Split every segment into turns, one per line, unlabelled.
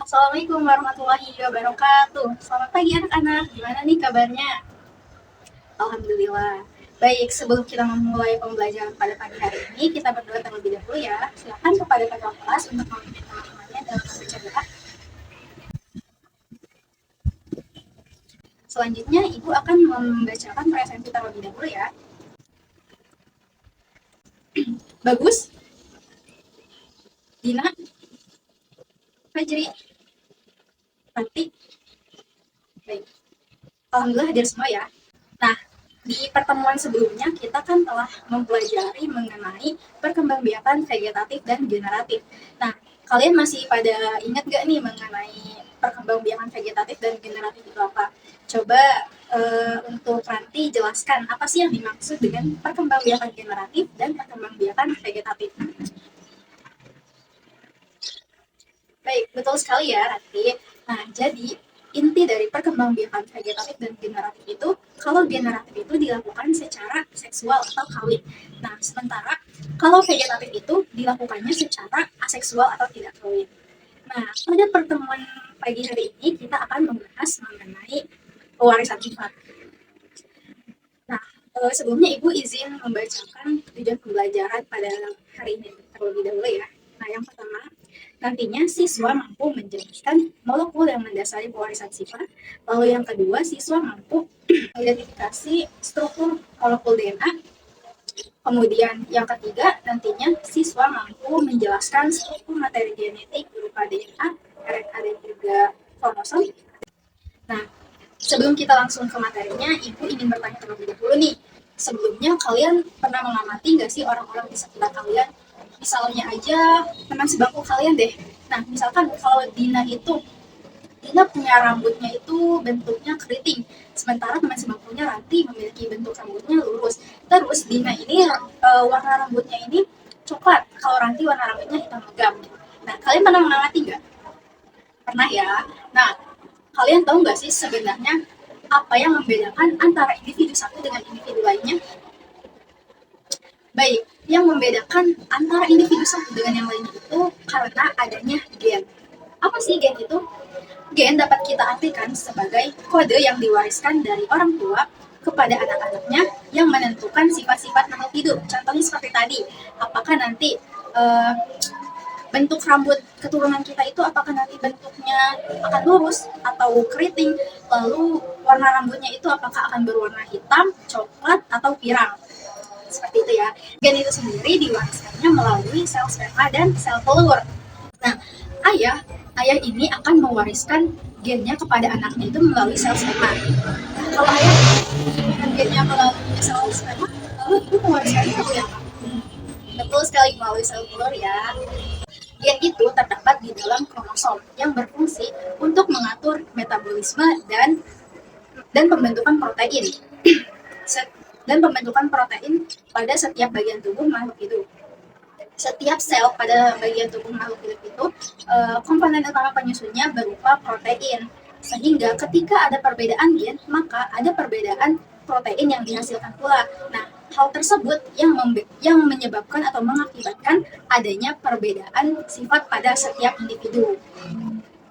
Assalamualaikum warahmatullahi wabarakatuh. Selamat pagi anak-anak, gimana nih kabarnya? Alhamdulillah. Baik, sebelum kita memulai pembelajaran pada pagi hari ini, kita berdoa terlebih dahulu ya. Silakan kepada kakak kelas untuk memimpin teman-temannya dalam membaca doa. Selanjutnya, Ibu akan membacakan presentasi terlebih dahulu ya. Bagus? Dina? Fajri? Ranti? Baik. Alhamdulillah hadir semua ya. Nah, di pertemuan sebelumnya kita kan telah mempelajari mengenai perkembangbiakan vegetatif dan generatif. Nah, kalian masih pada ingat gak nih mengenai perkembangbiakan vegetatif dan generatif itu apa? Coba untuk Ranti jelaskan apa sih yang dimaksud dengan perkembangbiakan generatif dan perkembangbiakan vegetatif. Baik, betul sekali ya Ranti. Nah, jadi inti dari perkembangbiakan vegetatif dan generatif itu, kalau generatif itu dilakukan secara seksual atau kawin. Nah, sementara kalau vegetatif itu dilakukannya secara aseksual atau tidak kawin. Nah, pada pertemuan pagi hari ini kita akan membahas mengenai pewarisan sifat. Nah, sebelumnya Ibu izin membacakan tujuan pembelajaran pada hari ini terlebih dahulu ya. Nah, yang pertama, nantinya siswa mampu menjelaskan molekul yang mendasari pewarisan sifat. Lalu yang kedua, siswa mampu mengidentifikasi struktur molekul DNA. Kemudian yang ketiga, nantinya siswa mampu menjelaskan struktur materi genetik berupa DNA, RNA, dan juga kromosom. Nah, sebelum kita langsung ke materinya, Ibu ingin bertanya terlebih dahulu nih. Sebelumnya kalian pernah mengamati nggak sih orang-orang di sekitar kalian? Misalnya aja teman sebangku kalian deh. Nah, misalkan kalau Dina punya rambutnya itu bentuknya keriting, sementara teman sebangkunya Ranti memiliki bentuk rambutnya lurus. Terus Dina ini warna rambutnya ini coklat, kalau Ranti warna rambutnya hitam legam. Nah, kalian pernah mengamati nggak? Pernah ya. Nah, kalian tahu nggak sih sebenarnya apa yang membedakan antara individu satu dengan individu lainnya? Baik, yang membedakan antara individu satu dengan yang lainnya itu karena adanya gen. Apa sih gen itu? Gen dapat kita artikan sebagai kode yang diwariskan dari orang tua kepada anak-anaknya yang menentukan sifat-sifat makhluk hidup. Contohnya seperti tadi, apakah nanti uh, bentuk rambut keturunan kita itu apakah nanti bentuknya akan lurus atau keriting, lalu warna rambutnya itu apakah akan berwarna hitam, coklat, atau pirang. Seperti itu ya. Gen itu sendiri diwariskannya melalui sel sperma dan sel telur. Nah, ayah ayah ini akan mewariskan gennya kepada anaknya itu melalui sel sperma. Nah, kalau ayah gennya melalui sel sperma, lalu ibu mewariskannya melalui apa? Betul sekali, melalui sel telur ya. Gen itu terdapat di dalam kromosom yang berfungsi untuk mengatur metabolisme dan pembentukan protein dan pembentukan protein pada setiap bagian tubuh makhluk hidup. Setiap sel pada bagian tubuh makhluk hidup itu komponen utama penyusunnya berupa protein. Sehingga ketika ada perbedaan gen, maka ada perbedaan protein yang dihasilkan pula. Nah, hal tersebut yang menyebabkan atau mengakibatkan adanya perbedaan sifat pada setiap individu.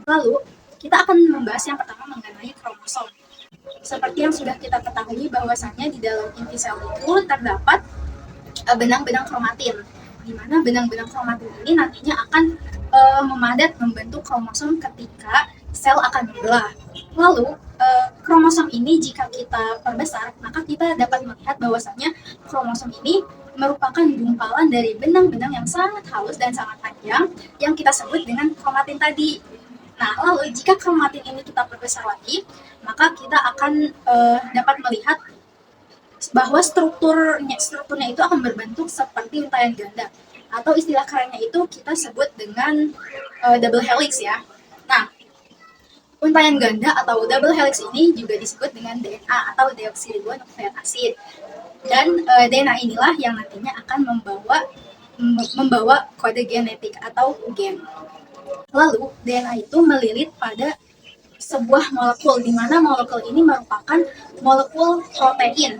Lalu, kita akan membahas yang pertama mengenai kromosom. Seperti yang sudah kita ketahui bahwasannya di dalam inti sel itu terdapat benang-benang kromatin, di mana benang-benang kromatin ini nantinya akan memadat membentuk kromosom ketika sel akan membelah. Lalu kromosom ini jika kita perbesar, maka kita dapat melihat bahwasannya kromosom ini merupakan gumpalan dari benang-benang yang sangat halus dan sangat panjang yang kita sebut dengan kromatin tadi. Nah, lalu jika kromatin ini kita perbesar lagi, maka kita akan dapat melihat bahwa strukturnya itu akan berbentuk seperti untayan ganda, atau istilah kerennya itu kita sebut dengan double helix ya. Nah, untayan ganda atau double helix ini juga disebut dengan DNA atau deoksiribonukleik asid. Dan DNA inilah yang nantinya akan membawa kode genetik atau gen. Lalu DNA itu melilit pada sebuah molekul, di mana molekul ini merupakan molekul protein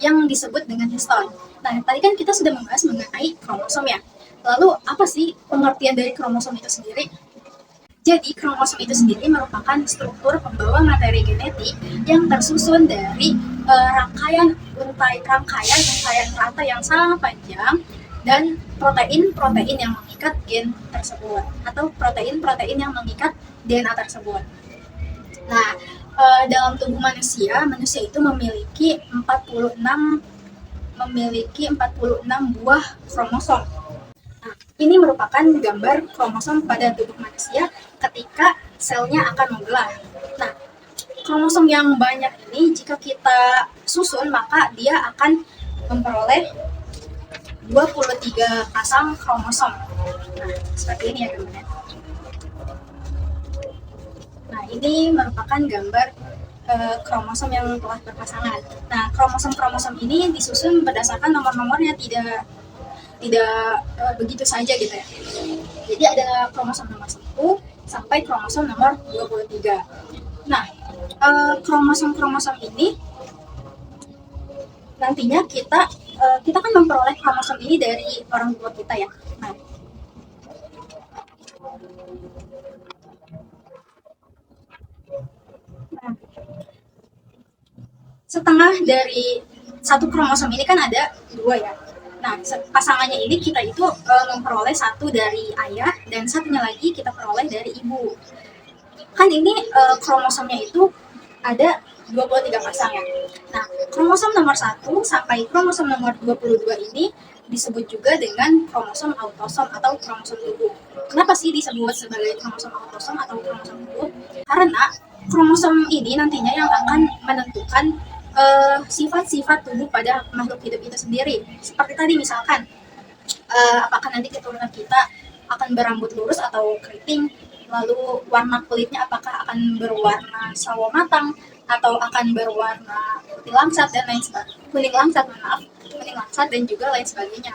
yang disebut dengan histon. Nah, tadi kan kita sudah membahas mengenai kromosom ya. Lalu, apa sih pengertian dari kromosom itu sendiri? Jadi kromosom itu sendiri merupakan struktur pembawa materi genetik yang tersusun dari rangkaian rantai yang sangat panjang dan protein-protein yang mengikat gen tersebut atau protein-protein yang mengikat DNA tersebut. Nah, dalam tubuh manusia, manusia itu memiliki 46 buah kromosom. Nah, ini merupakan gambar kromosom pada tubuh manusia ketika selnya akan membelah. Nah, kromosom yang banyak ini jika kita susun maka dia akan memperoleh 23 pasang kromosom. Nah, seperti ini ya gambarnya. Nah, ini merupakan gambar kromosom yang telah berpasangan. Nah, kromosom-kromosom ini disusun berdasarkan nomor-nomornya, tidak begitu saja gitu ya. Jadi ada kromosom nomor 1 sampai kromosom nomor 23. Nah, kromosom-kromosom ini nantinya kita kan memperoleh kromosom ini dari orang tua kita ya. Nah, setengah dari satu kromosom ini kan ada dua ya. Nah, pasangannya ini kita itu memperoleh satu dari ayah dan satunya lagi kita peroleh dari ibu. Kan ini kromosomnya itu ada 23 pasang ya. Nah, kromosom nomor 1 sampai kromosom nomor 22 ini disebut juga dengan kromosom autosom atau kromosom tubuh. Kenapa sih disebut sebagai kromosom autosom atau kromosom tubuh? Karena kromosom ini nantinya yang akan menentukan sifat-sifat tubuh pada makhluk hidup itu sendiri. Seperti tadi misalkan, apakah nanti keturunan kita akan berambut lurus atau keriting, lalu warna kulitnya apakah akan berwarna sawo matang atau akan berwarna putih langsat dan lain sebagainya, kuning langsat dan juga lain sebagainya.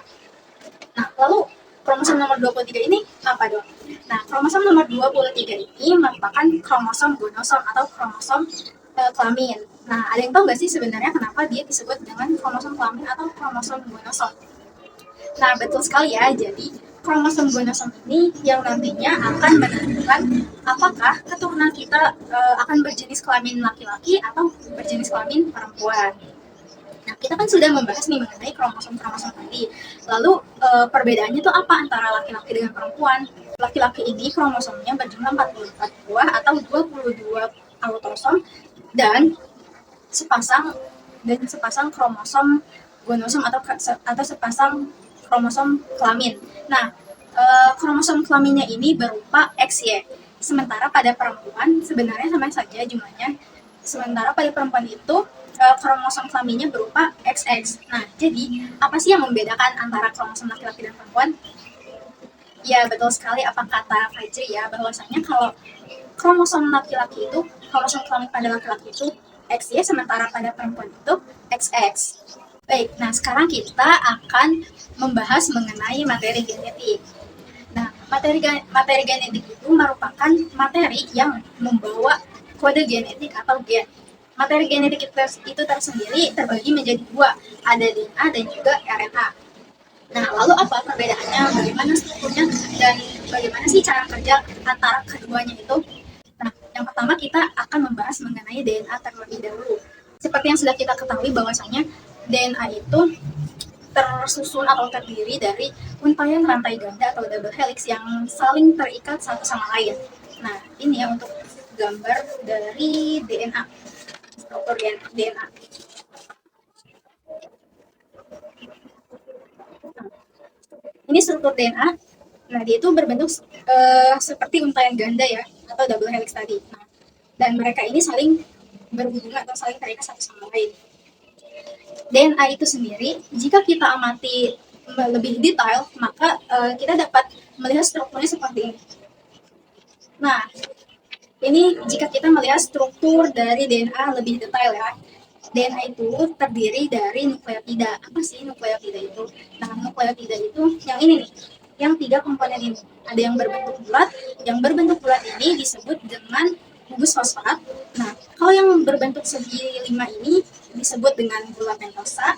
Nah, lalu kromosom nomor 23 ini apa dong? Nah, kromosom nomor 23 ini merupakan kromosom gonosom atau kromosom kelamin. Nah, ada yang tahu nggak sih sebenarnya kenapa dia disebut dengan kromosom kelamin atau kromosom gonosom? Nah, betul sekali ya. Jadi, kromosom gonosom ini yang nantinya akan menentukan apakah keturunan kita akan berjenis kelamin laki-laki atau berjenis kelamin perempuan. Nah, kita kan sudah membahas nih mengenai kromosom-kromosom tadi. Lalu perbedaannya itu apa antara laki-laki dengan perempuan? Laki-laki ini kromosomnya berjumlah 44 buah atau 22 autosom dan sepasang kromosom gonosom atau sepasang kromosom kelamin. Nah, kromosom kelaminnya ini berupa XY. Sementara pada perempuan sebenarnya sama saja jumlahnya. Sementara pada perempuan itu kromosom kelaminnya berupa XX. Nah, jadi apa sih yang membedakan antara kromosom laki-laki dan perempuan? Ya, betul sekali apa kata Fajri ya, bahwasanya kalau kromosom laki-laki itu, kromosom kelamin pada laki-laki itu XY, sementara pada perempuan itu XX. Baik, nah sekarang kita akan membahas mengenai materi genetik. Nah, materi genetik itu merupakan materi yang membawa kode genetik atau gen. Materi genetik itu tersendiri terbagi menjadi dua, ada DNA dan juga RNA. Nah, lalu apa perbedaannya, bagaimana strukturnya, dan bagaimana sih cara kerja antara keduanya itu? Nah, yang pertama kita akan membahas mengenai DNA terlebih dahulu. Seperti yang sudah kita ketahui bahwasanya DNA itu tersusun atau terdiri dari untayan rantai ganda atau double helix yang saling terikat satu sama lain. Nah, ini ya untuk gambar dari DNA, struktur DNA. Ini struktur DNA. Nah, dia itu berbentuk seperti untayan ganda ya, atau double helix tadi. Nah, dan mereka ini saling berhubungan atau saling terikat satu sama lain. DNA itu sendiri, jika kita amati lebih detail, maka kita dapat melihat strukturnya seperti ini. Nah, ini jika kita melihat struktur dari DNA lebih detail ya. DNA itu terdiri dari nukleotida. Apa sih nukleotida itu? Nah, nukleotida itu yang ini nih, yang 3 komponen ini. Ada yang berbentuk bulat. Yang berbentuk bulat ini disebut dengan gugus fosfat. Nah, kalau yang berbentuk segi 5 ini disebut dengan gula pentosa.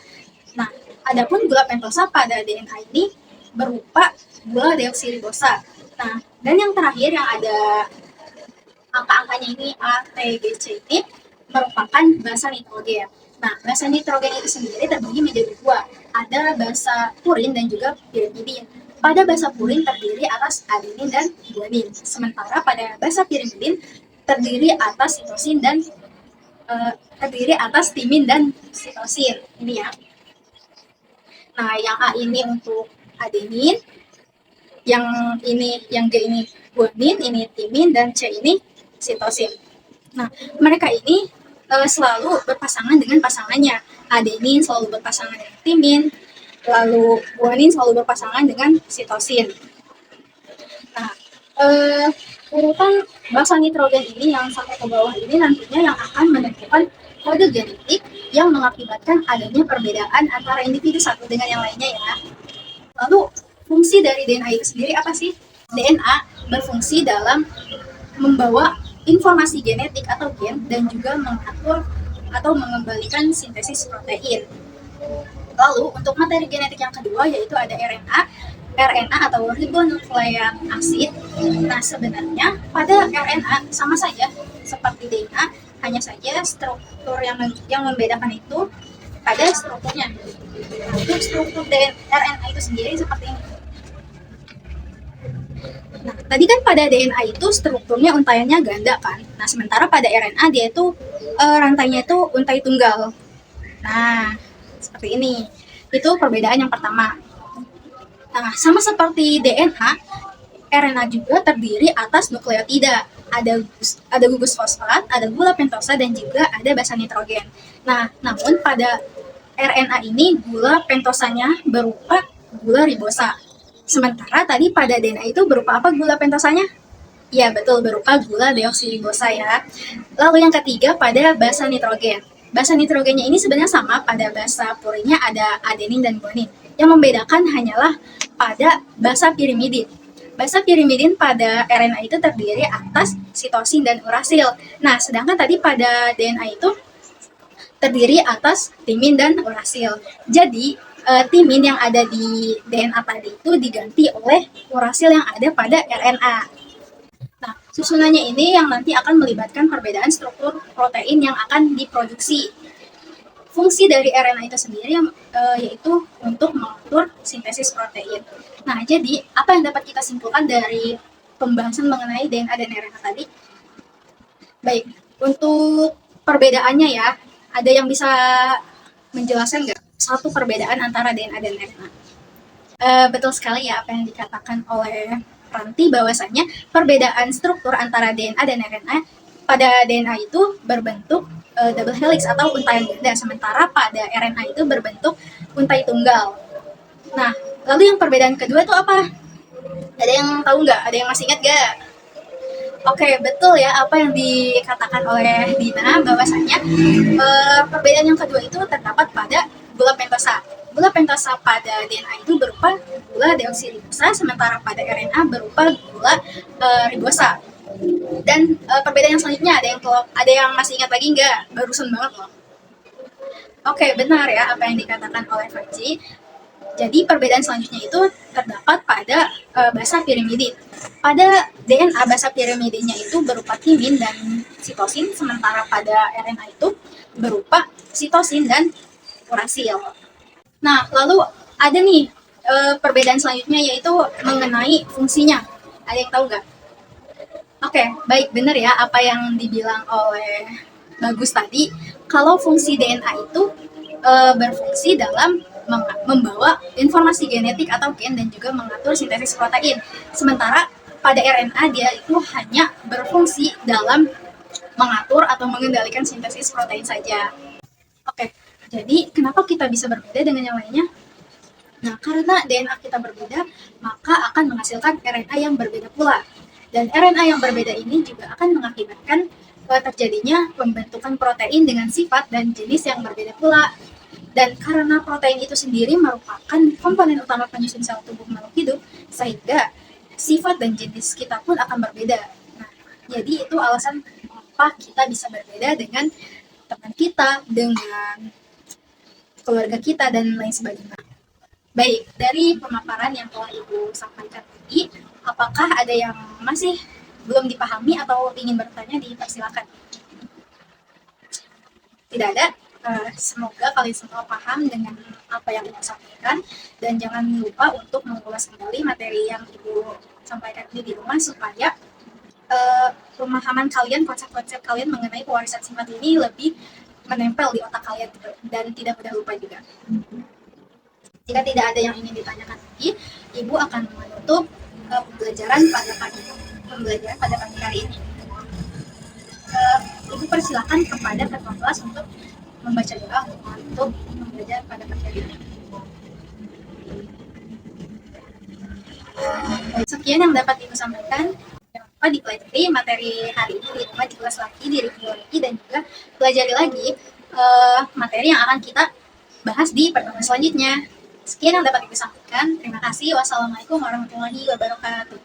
Nah, adapun gula pentosa pada DNA ini berupa gula deoksiribosa. Nah, dan yang terakhir yang ada angka-angkanya ini A, T, G, C ini merupakan basa nitrogen. Nah, basa nitrogen itu sendiri terbagi menjadi dua. Ada basa purin dan juga pirimidin. Pada basa purin terdiri atas adenin dan guanin. Sementara pada basa pirimidin terdiri atas sitosin dan terdiri atas timin dan sitosin. Ini ya. Nah, yang A ini untuk adenin, yang G ini guanin, ini timin, dan C ini sitosin. Nah, mereka ini selalu berpasangan dengan pasangannya. Adenin selalu berpasangan dengan timin, lalu guanin selalu berpasangan dengan sitosin. Nah, urutan basa nitrogen ini yang sampai ke bawah ini nantinya yang akan menentukan kode genetik yang mengakibatkan adanya perbedaan antara individu satu dengan yang lainnya ya. Lalu, fungsi dari DNA itu sendiri apa sih? DNA berfungsi dalam membawa informasi genetik atau gen dan juga mengatur atau mengembalikan sintesis protein. Lalu untuk materi genetik yang kedua yaitu ada RNA. RNA atau ribonucleic acid. Nah, sebenarnya pada RNA sama saja seperti DNA, hanya saja struktur yang membedakan itu pada strukturnya. Nah, untuk struktur RNA itu sendiri seperti ini. Nah, tadi kan pada DNA itu strukturnya untaiannya ganda kan. Nah, sementara pada RNA dia itu rantainya itu untai tunggal. Nah, seperti ini. Itu perbedaan yang pertama. Nah, sama seperti DNA, RNA juga terdiri atas nukleotida. Ada gugus fosfat, ada gula pentosa, dan juga ada basa nitrogen. Nah, namun pada RNA ini gula pentosanya berupa gula ribosa. Sementara tadi pada DNA itu berupa apa gula pentosanya? Ya, betul, berupa gula deoksiribosa ya. Lalu yang ketiga pada basa nitrogen. Basa nitrogennya ini sebenarnya sama, pada basa purinnya ada adenin dan guanin. Yang membedakan hanyalah pada basa pirimidin. Basa pirimidin pada RNA itu terdiri atas sitosin dan urasil. Nah, sedangkan tadi pada DNA itu terdiri atas timin dan urasil. Jadi, timin yang ada di DNA tadi itu diganti oleh urasil yang ada pada RNA. Nah, susunannya ini yang nanti akan melibatkan perbedaan struktur protein yang akan diproduksi. Fungsi dari RNA itu sendiri yaitu untuk mengatur sintesis protein. Nah, jadi apa yang dapat kita simpulkan dari pembahasan mengenai DNA dan RNA tadi? Baik, untuk perbedaannya ya, ada yang bisa menjelaskan nggak satu perbedaan antara DNA dan RNA? Betul sekali ya apa yang dikatakan oleh Ranti, bahwasanya perbedaan struktur antara DNA dan RNA. Pada DNA itu berbentuk double helix atau untaian ganda, sementara pada RNA itu berbentuk untai tunggal. Nah, lalu yang perbedaan kedua itu apa? Ada yang tahu nggak? Ada yang masih ingat nggak? Oke, betul ya apa yang dikatakan oleh Dina, bahwasanya perbedaan yang kedua itu terdapat pada gula pentosa. Gula pentosa pada DNA itu berupa gula deoksiribosa, sementara pada RNA berupa gula ribosa. Dan perbedaan yang selanjutnya ada yang masih ingat lagi nggak? Barusan banget loh. Oke, benar ya apa yang dikatakan oleh Faji. Jadi perbedaan selanjutnya itu terdapat pada basa pirimidin. Pada DNA basa pirimidinnya itu berupa timin dan sitosin, sementara pada RNA itu berupa sitosin dan urasil. Nah, lalu ada nih perbedaan selanjutnya yaitu mengenai fungsinya. Ada yang tahu nggak? Oke, baik, benar ya apa yang dibilang oleh Bagus tadi. Kalau fungsi DNA itu berfungsi dalam membawa informasi genetik atau gen dan juga mengatur sintesis protein. Sementara pada RNA dia itu hanya berfungsi dalam mengatur atau mengendalikan sintesis protein saja. Oke, jadi kenapa kita bisa berbeda dengan yang lainnya? Nah, karena DNA kita berbeda, maka akan menghasilkan RNA yang berbeda pula. Dan RNA yang berbeda ini juga akan mengakibatkan terjadinya pembentukan protein dengan sifat dan jenis yang berbeda pula. Dan karena protein itu sendiri merupakan komponen utama penyusun sel tubuh makhluk hidup, sehingga sifat dan jenis kita pun akan berbeda. Nah, jadi itu alasan kenapa kita bisa berbeda dengan teman kita, dengan keluarga kita, dan lain sebagainya. Baik, dari pemaparan yang telah Ibu sampaikan tadi, Apakah ada yang masih belum dipahami atau ingin bertanya, dipersilakan. Tidak ada. Semoga kalian semua paham dengan apa yang Ibu sampaikan, dan jangan lupa untuk mengulas kembali materi yang Ibu sampaikan di rumah supaya pemahaman kalian, konsep-konsep kalian mengenai pewarisan sifat ini lebih menempel di otak kalian gitu, dan tidak mudah lupa juga. Jika tidak ada yang ingin ditanyakan lagi, Ibu akan menutup pembelajaran pada pagi hari ini. Ibu persilakan kepada ketua kelas untuk membaca doa untuk pembelajaran pada pagi hari ini. Sekian yang dapat Ibu sampaikan. Jangan lupa dipelajari materi hari ini di rumah, diulas lagi, direview lagi, dan juga pelajari lagi materi yang akan kita bahas di pertemuan selanjutnya. Sekian yang dapat Ibu sampaikan. Terima kasih. Wassalamualaikum warahmatullahi wabarakatuh.